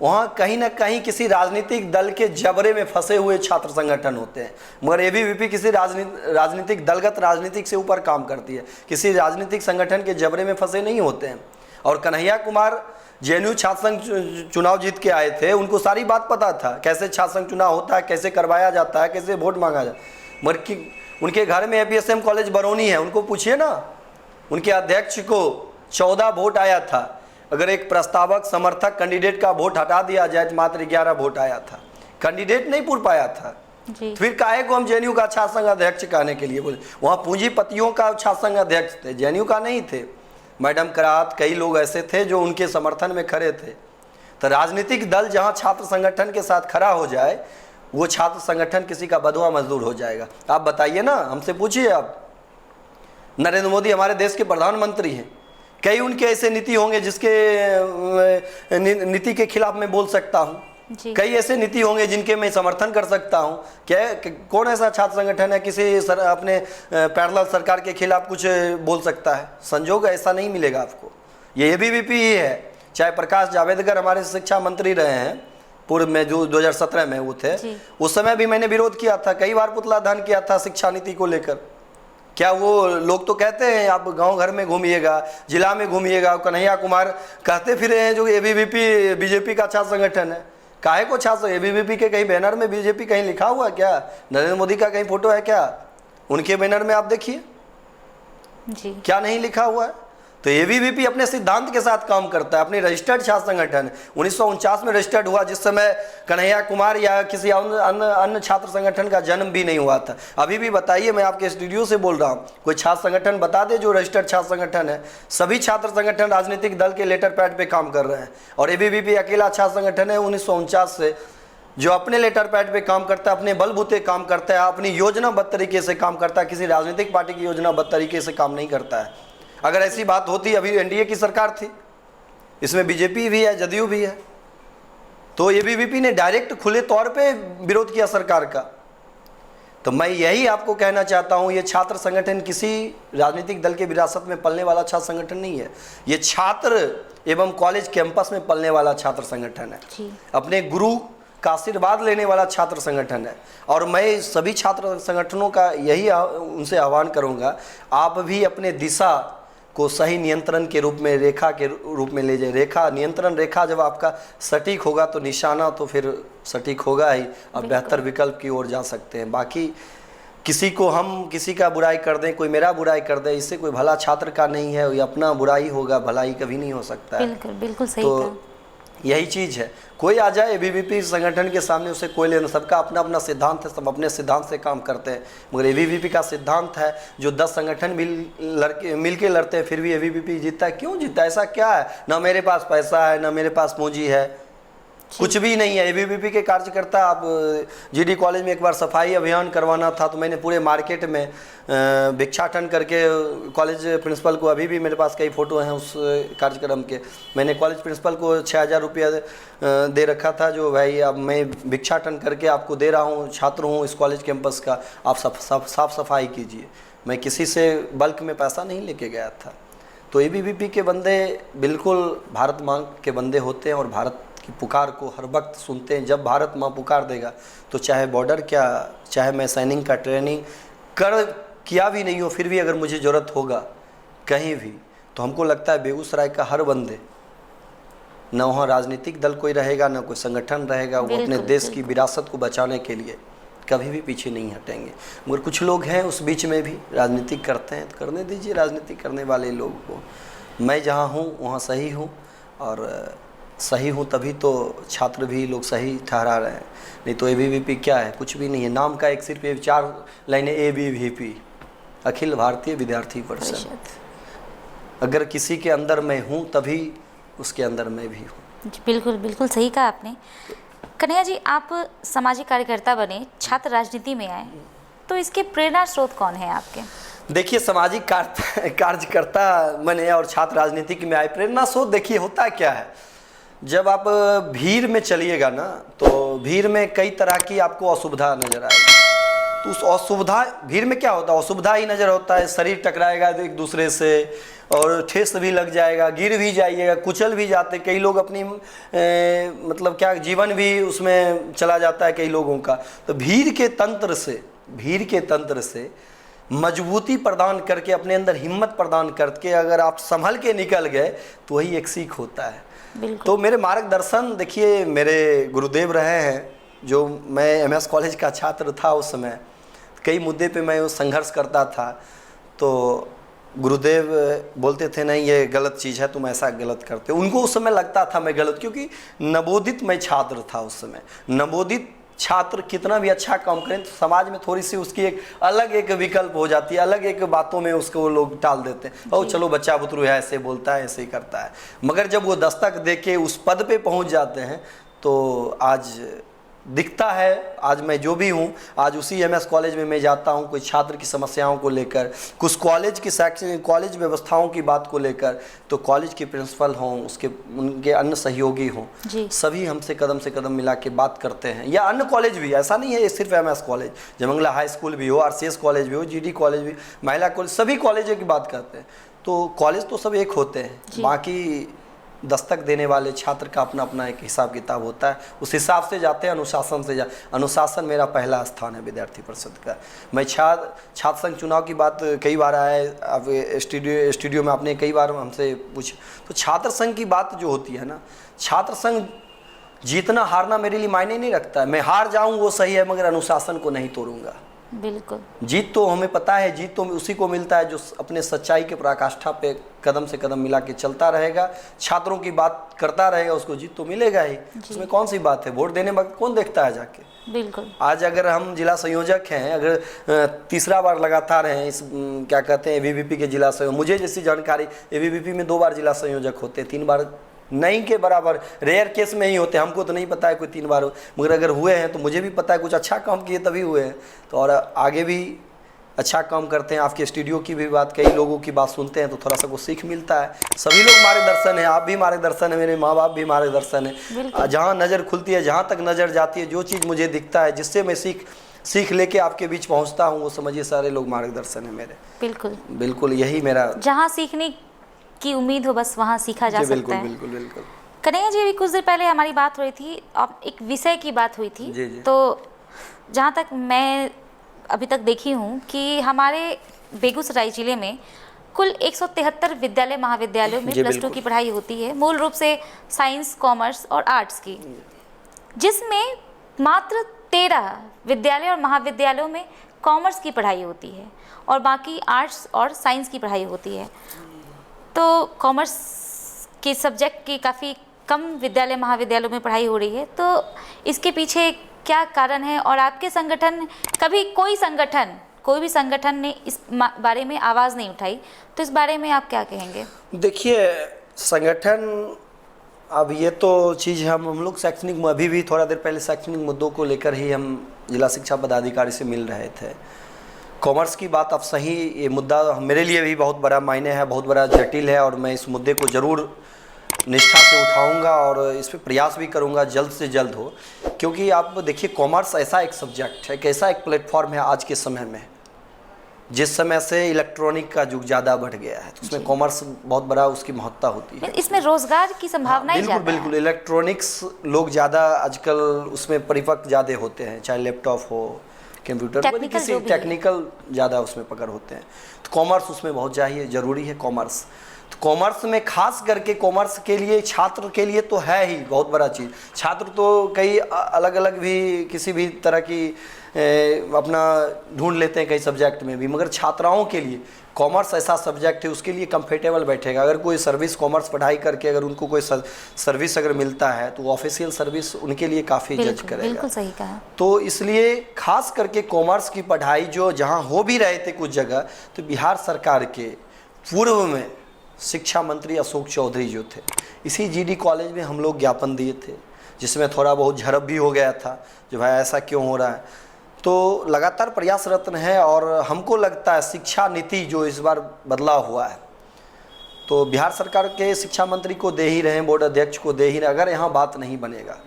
वहाँ कहीं ना कहीं किसी राजनीतिक दल के जबरे में फंसे हुए छात्र संगठन होते हैं, मगर एबीवीपी किसी राजनीतिक दलगत राजनीतिक से ऊपर काम करती है, किसी राजनीतिक संगठन के जबरे में फंसे नहीं होते हैं। और कन्हैया कुमार जेएनयू छात्र संघ चुनाव जीत के आए थे, उनको सारी बात पता था कैसे छात्र संघ चुनाव होता है, कैसे करवाया जाता है, कैसे वोट मांगा जाता है। मगर उनके घर में एपीएसएम कॉलेज बरौनी है, उनको पूछिए ना, उनके अध्यक्ष को 14 वोट आया था, अगर एक प्रस्तावक समर्थक कैंडिडेट का वोट हटा दिया जाए तो मात्र 11 वोट आया था, कैंडिडेट नहीं पूर पाया था जी। फिर काहे को हम जेएनयू का छात्र संघ अध्यक्ष कहने के लिए बोले, वहाँ पूंजीपतियों का छात्र संघ अध्यक्ष थे, जेएनयू का नहीं थे। मैडम करात कई लोग ऐसे थे जो उनके समर्थन में खड़े थे। तो राजनीतिक दल जहाँ छात्र संगठन के साथ खड़ा हो जाए, वो छात्र संगठन किसी का बधवा मजदूर हो जाएगा। आप बताइए ना, हमसे पूछिए, आप नरेंद्र मोदी हमारे देश के प्रधानमंत्री हैं, कई उनके ऐसे नीति होंगे जिसके नीति के खिलाफ मैं बोल सकता हूँ, कई ऐसे नीति होंगे जिनके मैं समर्थन कर सकता हूँ। क्या कौन ऐसा छात्र संगठन है किसी अपने पैरेलल सरकार के खिलाफ कुछ बोल सकता है? संजोग ऐसा नहीं मिलेगा आपको। ये एबीवीपी ही है, चाहे प्रकाश जावड़ेकर हमारे शिक्षा मंत्री रहे हैं पूर्व में, जो 2017 में वो थे, उस समय भी मैंने विरोध किया था, कई बार पुतला दहन किया था शिक्षा नीति को लेकर। क्या वो लोग तो कहते हैं आप गांव घर में घूमिएगा, जिला में घूमिएगा, कन्हैया कुमार कहते फिरे हैं जो एबीवीपी बीजेपी का छात्र संगठन है। काहे को छात्र? एबीवीपी के कहीं बैनर में बीजेपी कहीं लिखा हुआ है क्या? नरेंद्र मोदी का कहीं फोटो है क्या उनके बैनर में? आप देखिए जी, क्या नहीं लिखा हुआ है। तो एबीवीपी अपने सिद्धांत के साथ काम करता है, अपनी रजिस्टर्ड छात्र संगठन 1949 में रजिस्टर्ड हुआ, जिस समय कन्हैया कुमार या किसी अन्य छात्र संगठन का जन्म भी नहीं हुआ था। अभी भी बताइए, मैं आपके स्टूडियो से बोल रहा हूँ, कोई छात्र संगठन बता दे जो रजिस्टर्ड छात्र संगठन है। सभी छात्र संगठन राजनीतिक दल के लेटर पैड पे काम कर रहे हैं, और एबीवीपी अकेला छात्र संगठन है 1949 से जो अपने लेटर पैड पे काम करता है, अपने बलबूते काम करता है, अपनी योजनाबद्ध तरीके से काम करता है, किसी राजनीतिक पार्टी की योजनाबद्ध तरीके से काम नहीं करता है। अगर ऐसी बात होती, अभी एनडीए की सरकार थी, इसमें बीजेपी भी है, जदयू भी है, तो एबीवीपी ने डायरेक्ट खुले तौर पे विरोध किया सरकार का। तो मैं यही आपको कहना चाहता हूँ, ये छात्र संगठन किसी राजनीतिक दल के विरासत में पलने वाला छात्र संगठन नहीं है। ये छात्र एवं कॉलेज कैंपस में पलने वाला छात्र संगठन है, अपने गुरु का आशीर्वाद लेने वाला छात्र संगठन है। और मैं सभी छात्र संगठनों का यही उनसे आह्वान करूँगा, आप भी अपने दिशा को सही नियंत्रण के रूप में, रेखा के रूप में ले जाए। रेखा, नियंत्रण रेखा जब आपका सटीक होगा तो निशाना तो फिर सटीक होगा ही, आप बेहतर विकल्प की ओर जा सकते हैं। बाकी किसी को हम किसी का बुराई कर दें, कोई मेरा बुराई कर दे, इससे कोई भला छात्र का नहीं है, ये अपना बुराई होगा, भलाई कभी नहीं हो सकता है। बिल्कुल बिल्कुल सही तो कहा। यही चीज़ है, कोई आ जाए एबीवीपी संगठन के सामने, उसे कोई लेना, सबका अपना अपना सिद्धांत है, सब अपने सिद्धांत से काम करते हैं। मगर एबीवीपी का सिद्धांत है, जो 10 संगठन मिल के लड़ते हैं, फिर भी एबीवीपी जीतता है। क्यों जीतता है? ऐसा क्या है? ना मेरे पास पैसा है, ना मेरे पास पूंजी है, कुछ भी नहीं है। एबीवीपी के कार्यकर्ता, आप जीडी कॉलेज में एक बार सफाई अभियान करवाना था, तो मैंने पूरे मार्केट में भिक्षाटन करके कॉलेज प्रिंसिपल को, अभी भी मेरे पास कई फ़ोटो हैं उस कार्यक्रम के, मैंने कॉलेज प्रिंसिपल को 6000 रुपया दे रखा था, जो भाई अब मैं भिक्षाटन करके आपको दे रहा हूँ, छात्र हूँ इस कॉलेज कैंपस का, आप साफ सफाई कीजिए। मैं किसी से बल्क में पैसा नहीं लेके गया था। तो एबीवीपी के बंदे बिल्कुल भारत माँ के बंदे होते हैं और भारत की पुकार को हर वक्त सुनते हैं। जब भारत माँ पुकार देगा तो चाहे बॉर्डर क्या, चाहे मैं सैनिक का ट्रेनिंग किया भी नहीं हो, फिर भी अगर मुझे ज़रूरत होगा कहीं भी, तो हमको लगता है बेगूसराय का हर बंदे, ना वहाँ राजनीतिक दल कोई रहेगा, ना कोई संगठन रहेगा, वो अपने देश की विरासत को बचाने के लिए कभी भी पीछे नहीं हटेंगे। मगर कुछ लोग हैं उस बीच में भी राजनीतिक करते हैं, तो करने दीजिए राजनीति करने वाले लोग को। मैं जहाँ हूँ वहाँ सही हूँ, और सही हूँ तभी तो छात्र भी लोग सही ठहरा रहे हैं, नहीं तो एबीवीपी क्या है? कुछ भी नहीं है। नाम का एक सिर्फ 4 लाइनें, एबीवीपी, अखिल भारतीय विद्यार्थी परिषद। अगर किसी के अंदर मैं हूँ तभी उसके अंदर मैं भी हूँ। बिल्कुल बिल्कुल सही कहा आपने। कन्हैया जी, आप सामाजिक कार्यकर्ता बने, छात्र राजनीति में आए, तो इसके प्रेरणा स्रोत कौन है आपके? देखिए, सामाजिक कार्यकर्ता बने और छात्र राजनीति में आए, प्रेरणा स्रोत देखिए होता क्या है। जब आप भीड़ में चलिएगा ना, तो भीड़ में कई तरह की आपको असुविधा नज़र आएगी। तो उस असुविधा, भीड़ में क्या होता है? असुविधा ही नज़र होता है। शरीर टकराएगा एक दूसरे से, और ठेस भी लग जाएगा, गिर भी जाइएगा, कुचल भी जाते, कई लोग अपनी मतलब क्या जीवन भी उसमें चला जाता है कई लोगों का। तो भीड़ के तंत्र से मजबूती प्रदान करके, अपने अंदर हिम्मत प्रदान करके अगर आप संभल के निकल गए, तो वही एक सीख होता है। तो मेरे मार्गदर्शन देखिए, मेरे गुरुदेव रहे हैं, जो मैं एमएस कॉलेज का छात्र था उस समय, कई मुद्दे पे मैं संघर्ष करता था, तो गुरुदेव बोलते थे नहीं ये गलत चीज़ है, तुम ऐसा गलत करते हो। उनको उस समय लगता था मैं गलत, क्योंकि नवोदित मैं छात्र था उस समय। नवोदित छात्र कितना भी अच्छा काम करें तो समाज में थोड़ी सी उसकी एक अलग एक विकल्प हो जाती है, अलग एक बातों में उसको लोग टाल देते हैं, ओ चलो बच्चा बुतरू है, ऐसे बोलता है, ऐसे ही करता है। मगर जब वो दस्तक दे के उस पद पे पहुंच जाते हैं, तो आज दिखता है, आज मैं जो भी हूँ, आज उसी एमएस कॉलेज में मैं जाता हूँ, कोई छात्र की समस्याओं को लेकर, कुछ कॉलेज की कॉलेज व्यवस्थाओं की बात को लेकर, तो कॉलेज के प्रिंसिपल हों, उनके अन्य सहयोगी हों, सभी हमसे कदम से कदम मिला के बात करते हैं। या अन्य कॉलेज भी, ऐसा नहीं है सिर्फ MS college, Jaymangala high school भी हो, आरसीएस कॉलेज भी हो, जीडी कॉलेज भी, महिला कॉलेज, सभी कॉलेजों की बात करते हैं। तो कॉलेज तो सब एक होते हैं, बाकी दस्तक देने वाले छात्र का अपना अपना एक हिसाब किताब होता है, उस हिसाब से जाते हैं, अनुशासन से अनुशासन मेरा पहला स्थान है विद्यार्थी परिषद का। मैं छात्र संघ चुनाव की बात कई बार आए, अब स्टूडियो में आपने कई बार हमसे पूछा, तो छात्र संघ की बात जो होती है ना, छात्र संघ जीतना हारना मेरे लिए मायने नहीं रखता है। मैं हार जाऊँ वो सही है, मगर अनुशासन को नहीं तोड़ूंगा। बिल्कुल, जीत तो हमें पता है, जीत तो उसी को मिलता है जो अपने सच्चाई के पराकाष्ठा पे कदम से कदम मिला के चलता रहेगा, छात्रों की बात करता रहेगा, उसको जीत तो मिलेगा ही। उसमें कौन सी बात है? वोट देने वक्त कौन देखता है जाके? बिल्कुल। आज अगर हम जिला संयोजक हैं, अगर तीसरा बार लगातार हैं इस क्या कहते हैं एबीवीपी के जिला संयोजक, मुझे जैसी जानकारी एबीवीपी में 2 बार जिला संयोजक होते, 3 बार नहीं के बराबर, रेयर केस में ही होते, हमको तो नहीं पता है कोई 3 बार, मगर अगर हुए हैं तो मुझे भी पता है कुछ अच्छा काम किए तभी हुए हैं। तो और आगे भी अच्छा काम करते हैं। आपके स्टूडियो की भी बात, कई लोगों की बात सुनते हैं तो थोड़ा सा कुछ सीख मिलता है। सभी लोग मार्गदर्शन है, आप भी मार्गदर्शन है, मेरे माँ बाप भी मार्गदर्शन है। जहाँ नज़र खुलती है, जहाँ तक नज़र जाती है, जो चीज़ मुझे दिखता है, जिससे मैं सीख लेके आपके बीच पहुँचता हूँ, वो समझिए सारे लोग मार्गदर्शन है मेरे। बिल्कुल बिल्कुल यही मेरा, जहाँ सीखने की उम्मीद हो बस वहाँ सीखा जा सकता बिल्कुल है। बिल्कुल बिल्कुल। कन्हैया जी, अभी कुछ देर पहले हमारी बात हुई थी, अब एक विषय की बात हुई थी। जी, जी। तो जहाँ तक मैं अभी तक देखी हूँ कि हमारे बेगूसराय ज़िले में कुल 173 विद्यालय महाविद्यालयों में जी, +2 की बिल्कुल। पढ़ाई होती है, मूल रूप से साइंस, कॉमर्स और आर्ट्स की, जिसमें मात्र 13 विद्यालय और महाविद्यालयों में कॉमर्स की पढ़ाई होती है और बाकी आर्ट्स और साइंस की पढ़ाई होती है। तो कॉमर्स के सब्जेक्ट की काफ़ी कम विद्यालय महाविद्यालयों में पढ़ाई हो रही है, तो इसके पीछे क्या कारण है? और आपके संगठन, कभी कोई भी संगठन ने इस बारे में आवाज़ नहीं उठाई, तो इस बारे में आप क्या कहेंगे? देखिए, संगठन, अब ये तो चीज़ हम लोग शैक्षणिक, अभी भी थोड़ा देर पहले शैक्षणिक मुद्दों को लेकर ही हम जिला शिक्षा पदाधिकारी से मिल रहे थे। कॉमर्स की बात, अब सही, ये मुद्दा मेरे लिए भी बहुत बड़ा मायने है, बहुत बड़ा जटिल है, और मैं इस मुद्दे को ज़रूर निष्ठा से उठाऊंगा और इस पर प्रयास भी करूंगा जल्द से जल्द हो। क्योंकि आप देखिए, कॉमर्स ऐसा एक सब्जेक्ट है, कैसा एक प्लेटफॉर्म है आज के समय में, जिस समय से इलेक्ट्रॉनिक का युग ज़्यादा बढ़ गया है, तो उसमें कॉमर्स बहुत बड़ा उसकी महत्ता होती है। इसमें रोजगार की संभावना ही बिल्कुल बिल्कुल। इलेक्ट्रॉनिक्स लोग ज़्यादा आजकल उसमें परिपक्व ज़्यादा होते हैं, चाहे लैपटॉप हो, कंप्यूटर, किसी टेक्निकल ज़्यादा उसमें पकड़ होते हैं, तो कॉमर्स उसमें बहुत चाहिए, ज़रूरी है कॉमर्स। तो कॉमर्स में खास करके, कॉमर्स के लिए, छात्र के लिए तो है ही बहुत बड़ा चीज़। छात्र तो कई अलग अलग भी किसी भी तरह की अपना ढूंढ लेते हैं कई सब्जेक्ट में भी, मगर छात्राओं के लिए कॉमर्स ऐसा सब्जेक्ट है, उसके लिए कंफर्टेबल बैठेगा। अगर कोई सर्विस कॉमर्स पढ़ाई करके अगर उनको कोई सर्विस अगर मिलता है, तो ऑफिशियल सर्विस उनके लिए काफ़ी जज करेगा। बिल्कुल सही कहा। तो इसलिए खास करके कॉमर्स की पढ़ाई जो जहाँ हो भी रहे थे कुछ जगह, तो बिहार सरकार के पूर्व में शिक्षा मंत्री अशोक चौधरी जो थे, इसी जीडी कॉलेज में हम लोग ज्ञापन दिए थे, जिसमें थोड़ा बहुत झड़प भी हो गया था, जो भाई ऐसा क्यों हो रहा है। तो लगातार प्रयासरत है, और हमको लगता है शिक्षा नीति जो इस बार बदलाव हुआ है, तो बिहार सरकार के शिक्षा मंत्री को दे ही रहे हैं, बोर्ड अध्यक्ष को दे ही रहे। अगर यहाँ बात नहीं बनेगा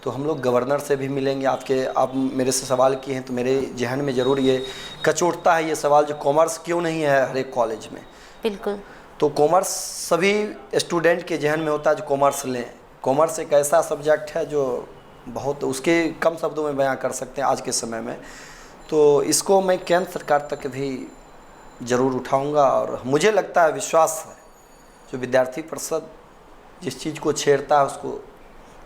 तो हम लोग गवर्नर से भी मिलेंगे। आप मेरे से सवाल किए हैं, तो मेरे जहन में ज़रूर ये कचोटता है ये सवाल, जो कॉमर्स क्यों नहीं है हर एक कॉलेज में। बिल्कुल। तो कॉमर्स सभी स्टूडेंट के जहन में होता है जो कॉमर्स लें। कॉमर्स एक ऐसा सब्जेक्ट है जो बहुत, उसके कम शब्दों में बयां कर सकते हैं आज के समय में। तो इसको मैं केंद्र सरकार तक भी ज़रूर उठाऊंगा, और मुझे लगता है, विश्वास है, जो विद्यार्थी परिषद जिस चीज़ को छेड़ता है उसको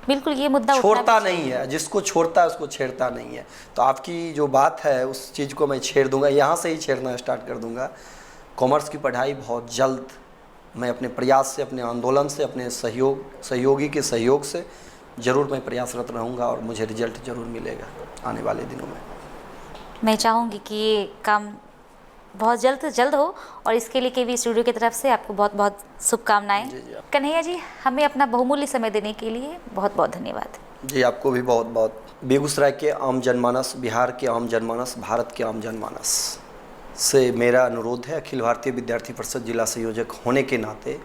बिल्कुल ये मुद्दा छोड़ता नहीं है, जिसको छोड़ता है उसको छेड़ता नहीं है। तो आपकी जो बात है उस चीज़ को मैं छेड़ दूंगा, यहाँ से ही छेड़ना स्टार्ट कर दूंगा। कॉमर्स की पढ़ाई बहुत जल्द, मैं अपने प्रयास से, अपने आंदोलन से, अपने सहयोगी के सहयोग से ज़रूर मैं प्रयासरत रहूँगा, और मुझे रिजल्ट ज़रूर मिलेगा आने वाले दिनों में। मैं चाहूँगी कि ये काम बहुत जल्द से जल्द हो, और इसके लिए केवी स्टूडियो की तरफ से आपको बहुत बहुत शुभकामनाएं। कन्हैया जी, हमें अपना बहुमूल्य समय देने के लिए बहुत बहुत धन्यवाद। जी, आपको भी बहुत बहुत। बेगूसराय के आम जनमानस, बिहार के आम जनमानस, भारत के आम जनमानस से मेरा अनुरोध है, अखिल भारतीय विद्यार्थी परिषद जिला संयोजक होने के नाते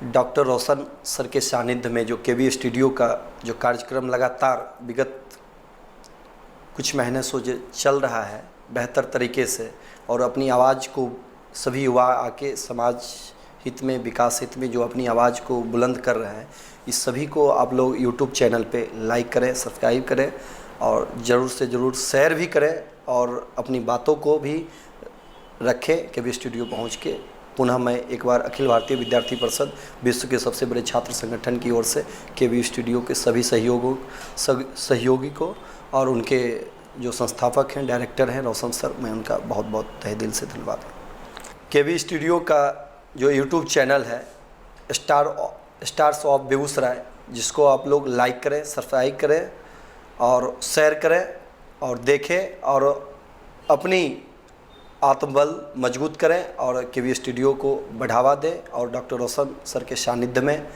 डॉक्टर रोशन सर के सानिध्य में जो केवी स्टूडियो का जो कार्यक्रम लगातार विगत कुछ महीने से जो चल रहा है बेहतर तरीके से, और अपनी आवाज़ को सभी युवा आके समाज हित में, विकास हित में जो अपनी आवाज़ को बुलंद कर रहे हैं, इस सभी को आप लोग यूट्यूब चैनल पे लाइक करें, सब्सक्राइब करें, और ज़रूर से ज़रूर शेयर भी करें, और अपनी बातों को भी रखें केवी स्टूडियो पहुंच के। पुनः मैं एक बार अखिल भारतीय विद्यार्थी परिषद, विश्व के सबसे बड़े छात्र संगठन की ओर से केवी स्टूडियो के सभी सहयोगी को, और उनके जो संस्थापक हैं, डायरेक्टर हैं रोशन सर, मैं उनका बहुत बहुत तहे दिल से धन्यवाद। केवी स्टूडियो का जो यूट्यूब चैनल है स्टार्स ऑफ बेगूसराय, जिसको आप लोग लाइक करें, सब्सक्राइब करें और शेयर करें और देखें, और अपनी आत्मबल मजबूत करें, और केवी स्टूडियो को बढ़ावा दें, और डॉक्टर रोशन सर के सानिध्य में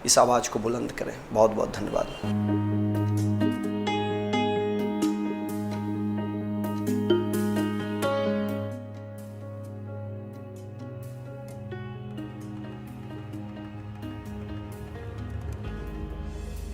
इस आवाज़ को बुलंद करें। बहुत बहुत धन्यवाद।